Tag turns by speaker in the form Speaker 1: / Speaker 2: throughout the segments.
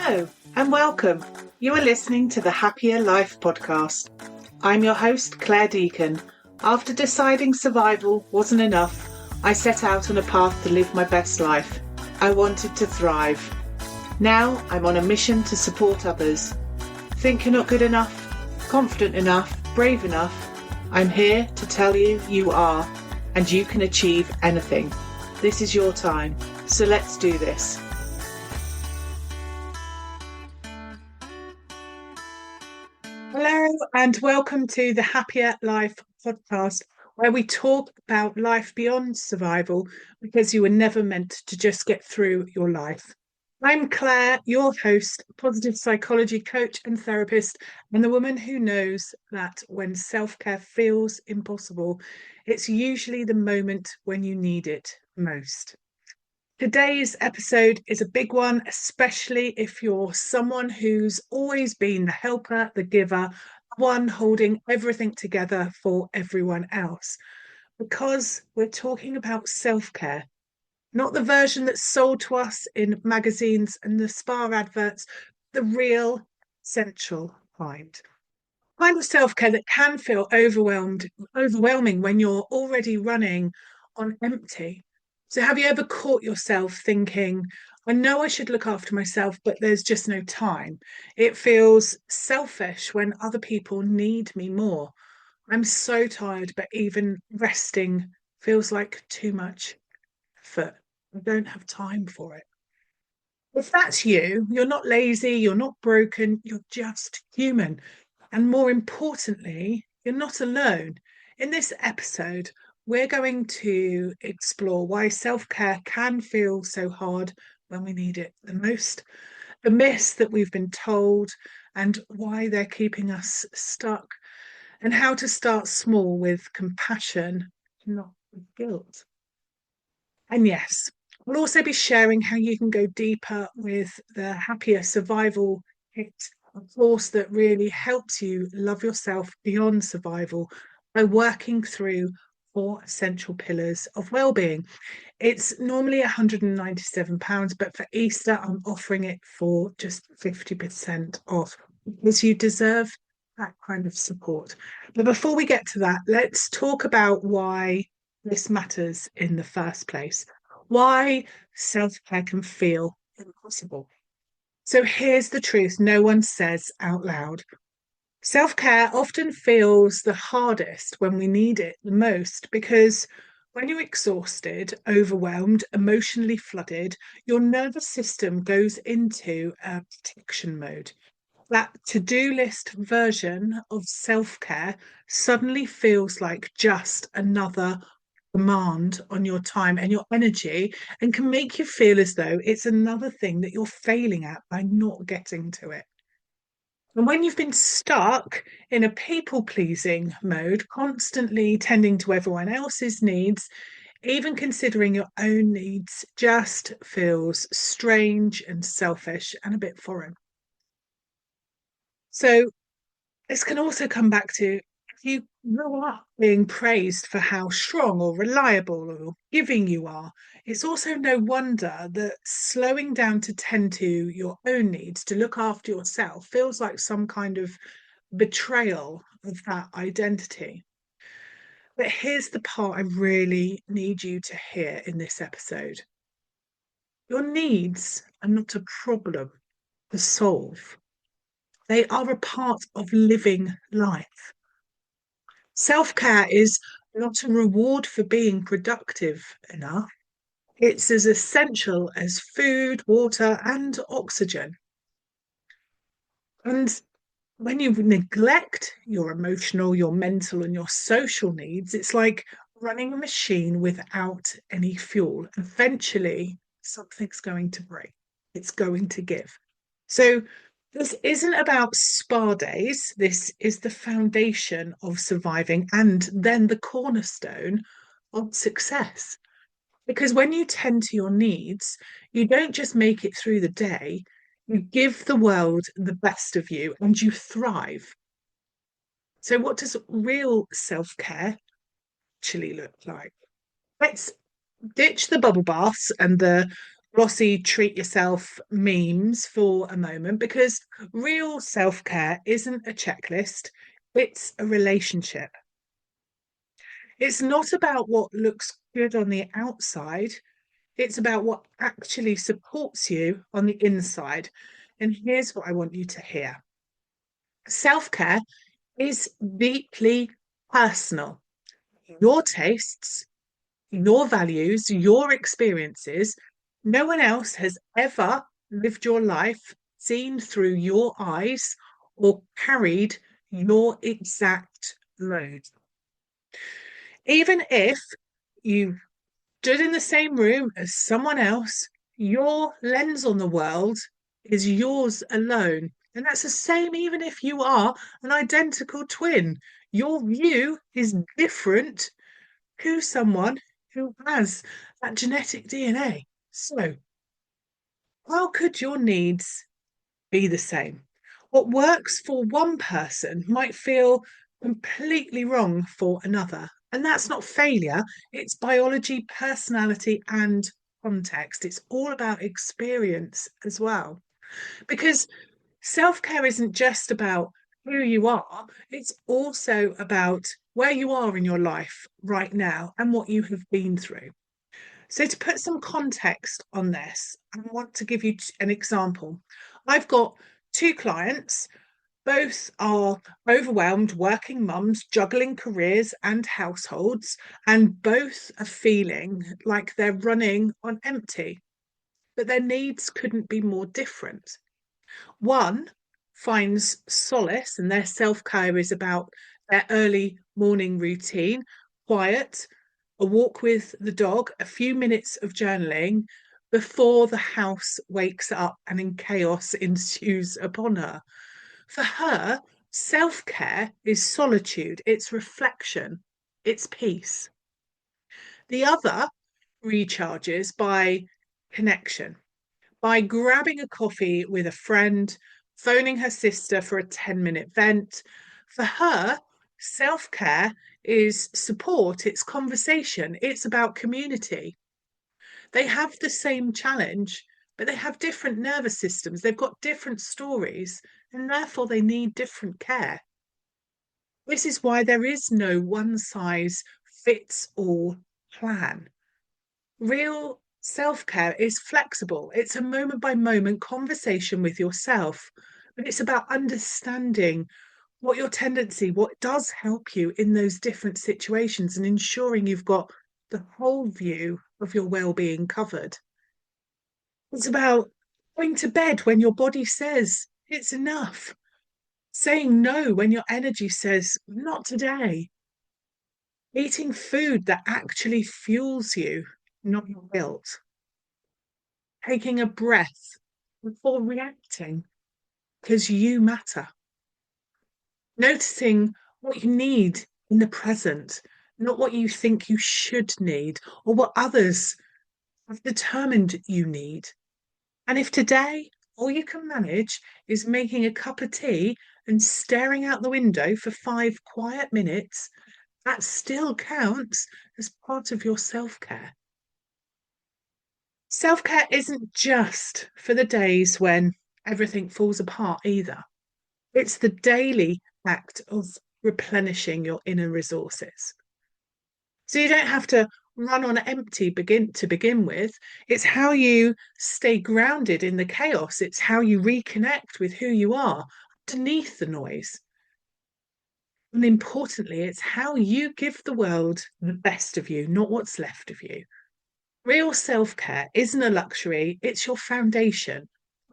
Speaker 1: Hello and welcome. You are listening to the Happya Life Podcast. I'm your host, Clare Deacon. After deciding survival wasn't enough, I set out on a path to live my best life. I wanted to thrive. Now I'm on a mission to support others. Think you're not good enough, confident enough, brave enough? I'm here to tell you you are, and you can achieve anything. This is your time, so let's do this. Hello and welcome to the Happya Life Podcast, where we talk about life beyond survival because you were never meant to just get through your life. I'm Clare, your host, positive psychology coach and therapist, and the woman who knows that when self-care feels impossible, it's usually the moment when you need it most. Today's episode is a big one, especially if you're someone who's always been the helper, the giver, one holding everything together for everyone else. Because we're talking about self-care, not the version that's sold to us in magazines and the spa adverts, the real essential kind of self-care that can feel overwhelming when you're already running on empty. So have you ever caught yourself thinking, I know I should look after myself, but there's just no time. It feels selfish when other people need me more. I'm so tired, but even resting feels like too much effort. I don't have time for it. If that's you, you're not lazy, you're not broken, you're just human. And more importantly, you're not alone. In this episode, we're going to explore why self-care can feel so hard when we need it the most, the myths that we've been told, and why they're keeping us stuck, and how to start small with compassion, not with guilt. And yes, we'll also be sharing how you can go deeper with the Happya Survival Kit, a course that really helps you love yourself beyond survival by working through 4 essential pillars of wellbeing. It's normally £197, but for Easter, I'm offering it for just 50% off because you deserve that kind of support. But before we get to that, let's talk about why this matters in the first place, why self-care can feel impossible. So here's the truth no one says out loud. Self-care often feels the hardest when we need it the most because when you're exhausted, overwhelmed, emotionally flooded, your nervous system goes into a protection mode. That to-do list version of self-care suddenly feels like just another demand on your time and your energy and can make you feel as though it's another thing that you're failing at by not getting to it. And when you've been stuck in a people-pleasing mode, constantly tending to everyone else's needs, even considering your own needs just feels strange and selfish and a bit foreign. So this can also come back to if you grow up being praised for how strong or reliable or giving you are, it's also no wonder that slowing down to tend to your own needs, to look after yourself, feels like some kind of betrayal of that identity. But here's the part I really need you to hear in this episode. Your needs are not a problem to solve. They are a part of living life. Self-care is not a reward for being productive enough. It's as essential as food, water, and oxygen. And when you neglect your emotional, your mental, and your social needs, it's like running a machine without any fuel. Eventually, something's going to break. It's going to give. So this isn't about spa days. This is the foundation of surviving and then the cornerstone of success. Because when you tend to your needs, you don't just make it through the day, you give the world the best of you and you thrive. So, what does real self care actually look like? Let's ditch the bubble baths and the glossy treat yourself memes for a moment, because real self-care isn't a checklist, it's a relationship. It's not about what looks good on the outside, it's about what actually supports you on the inside. And here's what I want you to hear: self-care is deeply personal. Your tastes, your values, your experiences. No one else has ever lived your life, seen through your eyes, or carried your exact load. Even if you stood in the same room as someone else, your lens on the world is yours alone. And that's the same even if you are an identical twin. Your view is different to someone who has that genetic DNA. So, how could your needs be the same? What works for one person might feel completely wrong for another. And that's not failure, it's biology, personality, and context. It's all about experience as well. Because self care isn't just about who you are, it's also about where you are in your life right now and what you have been through. So, to put some context on this, I want to give you an example. I've got two clients, both are overwhelmed working mums, juggling careers and households, and both are feeling like they're running on empty, but their needs couldn't be more different. One finds solace, and their self care is about their early morning routine, quiet, a walk with the dog, a few minutes of journaling before the house wakes up and in chaos ensues upon her. For her, self care is solitude, it's reflection, it's peace. The other recharges by connection, by grabbing a coffee with a friend, phoning her sister for a 10-minute vent. For her, self care is support, it's conversation, it's about community. They have the same challenge, but they have different nervous systems, they've got different stories, and therefore they need different care. This is why there is no one size fits all plan. Real self care is flexible, it's a moment by moment conversation with yourself, but it's about understanding what your tendency, what does help you in those different situations, and ensuring you've got the whole view of your well-being covered. It's about going to bed when your body says it's enough, saying no when your energy says not today, eating food that actually fuels you, not your guilt, taking a breath before reacting because you matter, noticing what you need in the present, not what you think you should need or what others have determined you need. And if today all you can manage is making a cup of tea and staring out the window for 5 quiet minutes, that still counts as part of your self care. Self care isn't just for the days when everything falls apart either. It's the daily act of replenishing your inner resources. So you don't have to run on empty begin with. It's how you stay grounded in the chaos. It's how you reconnect with who you are underneath the noise. And importantly, it's how you give the world the best of you, not what's left of you. Real self care isn't a luxury, it's your foundation,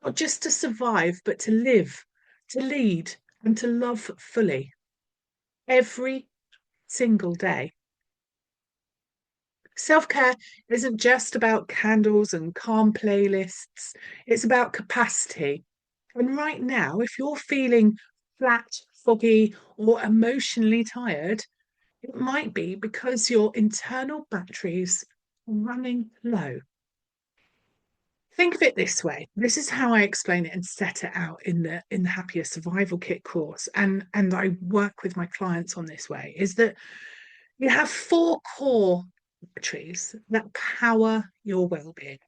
Speaker 1: not just to survive, but to live, to lead, and to love fully every single day. Self care isn't just about candles and calm playlists, it's about capacity. And right now, if you're feeling flat, foggy, or emotionally tired, it might be because your internal batteries are running low. Think of it this way. This is how I explain it and set it out in the Happya Survival Kit course. And I work with my clients on this way, is that you have four core batteries that power your well-being.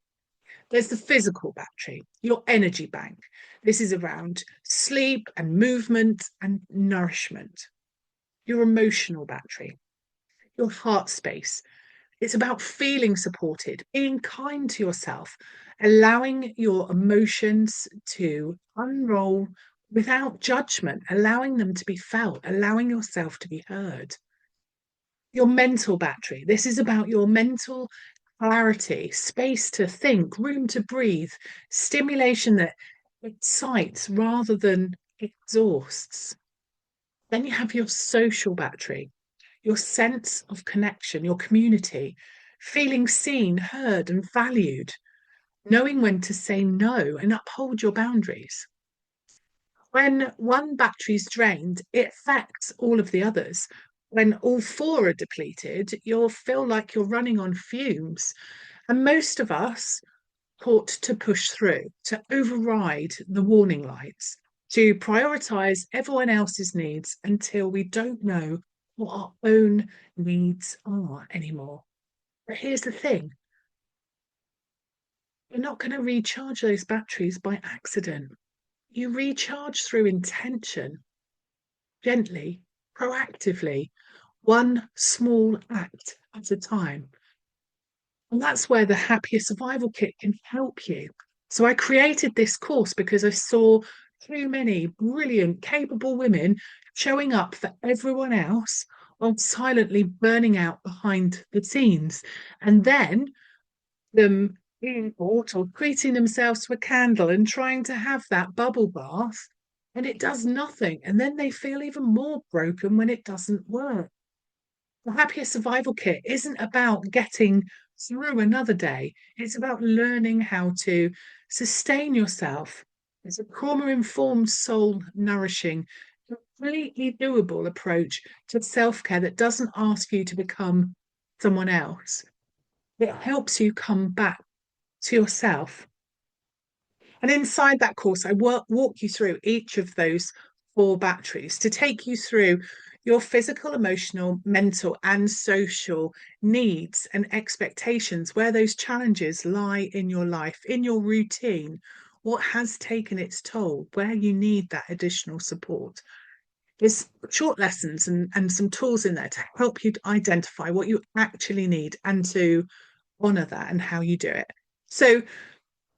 Speaker 1: There's the physical battery, your energy bank. This is around sleep and movement and nourishment. Your emotional battery, your heart space. It's about feeling supported, being kind to yourself, allowing your emotions to unroll without judgment, allowing them to be felt, allowing yourself to be heard. Your mental battery. This is about your mental clarity, space to think, room to breathe, stimulation that excites rather than exhausts. Then you have your social battery, your sense of connection, your community, feeling seen, heard, and valued, knowing when to say no and uphold your boundaries. When one battery's drained, it affects all of the others. When all four are depleted, you'll feel like you're running on fumes. And most of us taught to push through, to override the warning lights, to prioritise everyone else's needs until we don't know what our own needs are anymore. But here's the thing, you're not going to recharge those batteries by accident. You recharge through intention, gently, proactively, one small act at a time. And that's where the Happya Survival Kit can help you. So I created this course because I saw too many brilliant, capable women showing up for everyone else while silently burning out behind the scenes. And then them being bought or treating themselves to a candle and trying to have that bubble bath, and it does nothing. And then they feel even more broken when it doesn't work. The Happy Survival Kit isn't about getting through another day. It's about learning how to sustain yourself. It's a trauma-informed, soul-nourishing, completely doable approach to self-care that doesn't ask you to become someone else. It helps you come back to yourself. And inside that course, I walk you through each of those four batteries to take you through your physical, emotional, mental, and social needs and expectations, where those challenges lie in your life, in your routine, what has taken its toll, where you need that additional support. There's short lessons and some tools in there to help you to identify what you actually need and to honor that and how you do it. So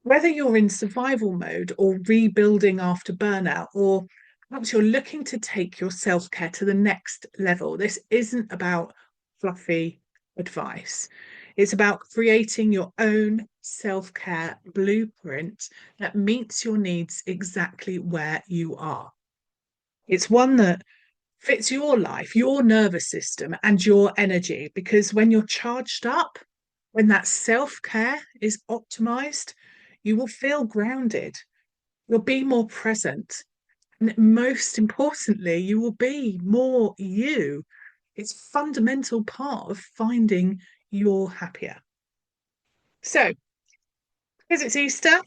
Speaker 1: whether you're in survival mode or rebuilding after burnout, or perhaps you're looking to take your self-care to the next level, this isn't about fluffy advice. It's about creating your own self-care blueprint that meets your needs exactly where you are. It's one that fits your life, your nervous system, and your energy, because when you're charged up, when that self-care is optimized, you will feel grounded, you'll be more present, and most importantly, you will be more you. It's a fundamental part of finding your happier. So, because it's Easter,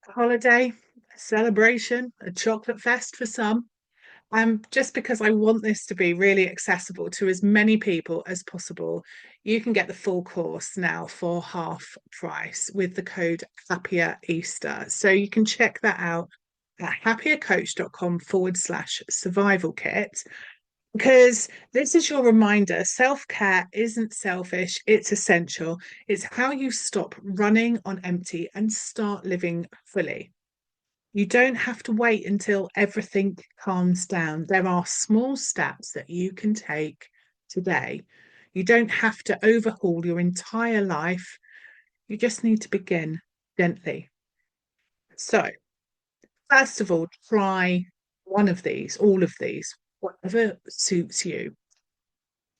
Speaker 1: a holiday, a celebration, a chocolate fest for some, just because I want this to be really accessible to as many people as possible, you can get the full course now for half price with the code HappyaEaster. So you can check that out at happiercoach.com/survival kit, because this is your reminder, self-care isn't selfish, it's essential. It's how you stop running on empty and start living fully. You don't have to wait until everything calms down. There are small steps that you can take today. You don't have to overhaul your entire life. You just need to begin gently. So, first of all, try one of these, all of these, whatever suits you.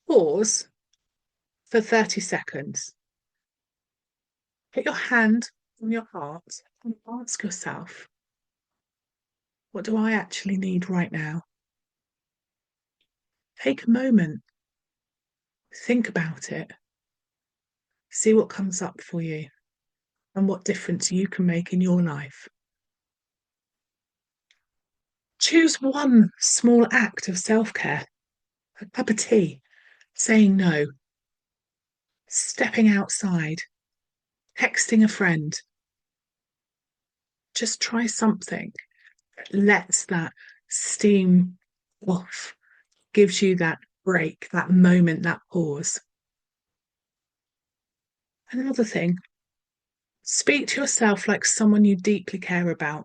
Speaker 1: Pause for 30 seconds. Put your hand on your heart and ask yourself, what do I actually need right now? Take a moment, think about it, see what comes up for you and what difference you can make in your life. Choose one small act of self-care, a cup of tea, saying no, stepping outside, texting a friend, just try something that lets that steam off, gives you that break, that moment, that pause. Another thing, speak to yourself like someone you deeply care about,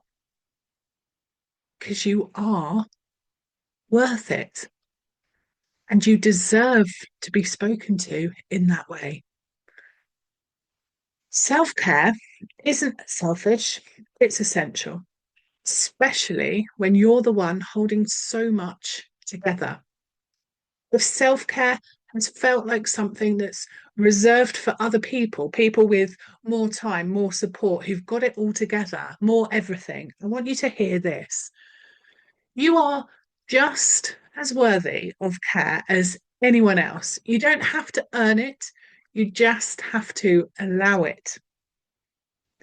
Speaker 1: because you are worth it and you deserve to be spoken to in that way. Self-care isn't selfish, it's essential, especially when you're the one holding so much together. If self-care has felt like something that's reserved for other people, people with more time, more support, who've got it all together, more everything, I want you to hear this. You are just as worthy of care as anyone else. You don't have to earn it, you just have to allow it.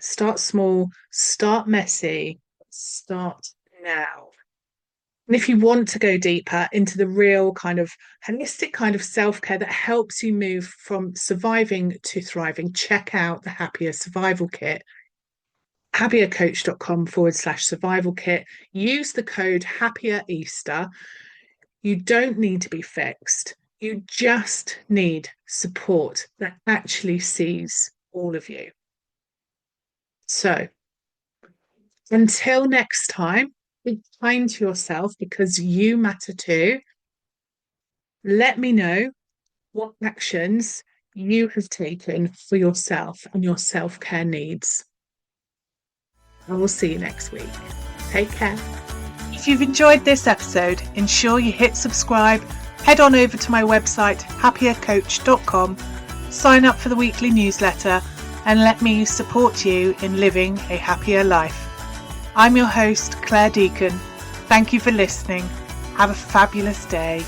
Speaker 1: Start small, start messy, start now. And if you want to go deeper into the real kind of holistic kind of self-care that helps you move from surviving to thriving, check out the Happya Survival Kit, happyacoach.com/survival kit. Use the code HappyaEaster. You don't need to be fixed. You just need support that actually sees all of you. So until next time, be kind to yourself because you matter too. Let me know what actions you have taken for yourself and your self-care needs. I will see you next week. Take care. If you've enjoyed this episode, ensure you hit subscribe, head on over to my website, happyacoach.com, sign up for the weekly newsletter, and let me support you in living a happier life. I'm your host, Clare Deacon. Thank you for listening. Have a fabulous day.